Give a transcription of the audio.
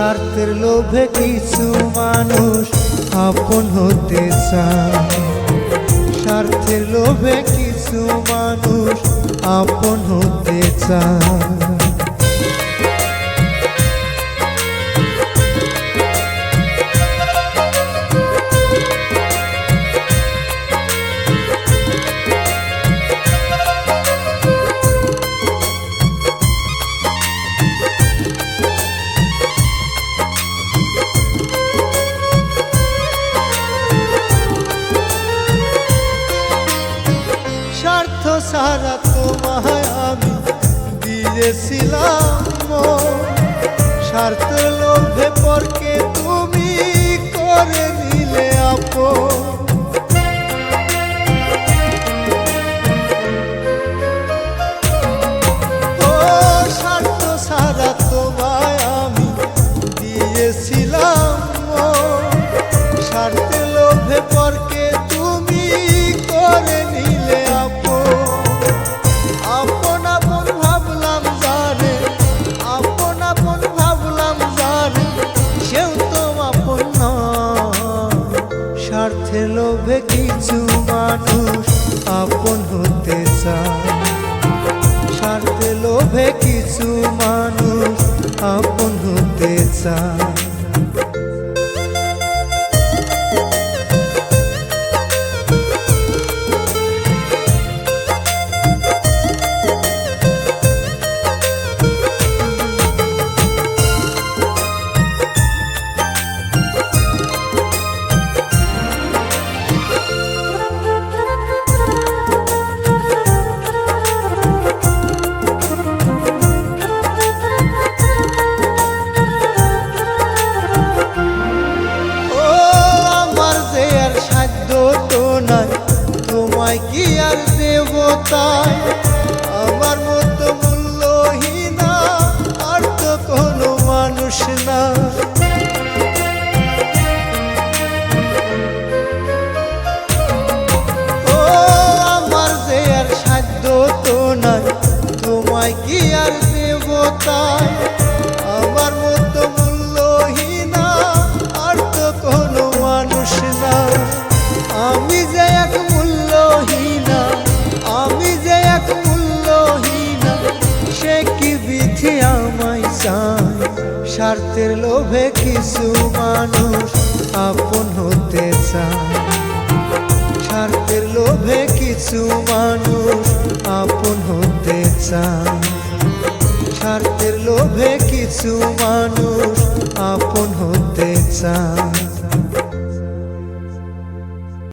স্বার্থের লোভে কিছু মানুষ আপন হতে চায়, স্বার্থের লোভে কিছু মানুষ আপন হতে চায়। স্বার্থ ছাড়া তোমায় আমি দিয়েছিলাম মন, স্বার্থের লোভে পরকে তুমি করে নিলে আপন। ও স্বার্থ ছাড়া তোমায় আমি দিয়েছিলাম মন, স্বার্থের লোভে পরকে তুমি করে নিলে আপন। আপন আপন ভাবলাম জানে, আপন আপন ভাবলাম জানে, সেও তো আপন নয়। স্বার্থের লোভে কিছু মানুষ আপন হতে চায়, স্বার্থের লোভে কিছু মানুষ আপন হতে চায়। তোমায় কি আর দেবতায়, আমার মতো মূল্যহীনা আর তো কোনো মানুষ না। ও আমার যে আর সাধ্য তো নাই, তোমায় কি আর দেবতায়, আমার মতো মূল্যহীনা আর তো কোনো মানুষ না। আমি যে এক মূল্যহীনা, আমি যে এক মূল্যহীনা, সে কি বিধি আমায় চায়। স্বার্থের লোভে কিছু মানুষ আপন হতে চায়, স্বার্থের লোভে কিছু মানুষ আপন হতে চায়, স্বার্থের লোভে কিছু মানুষ আপন হতে চায়।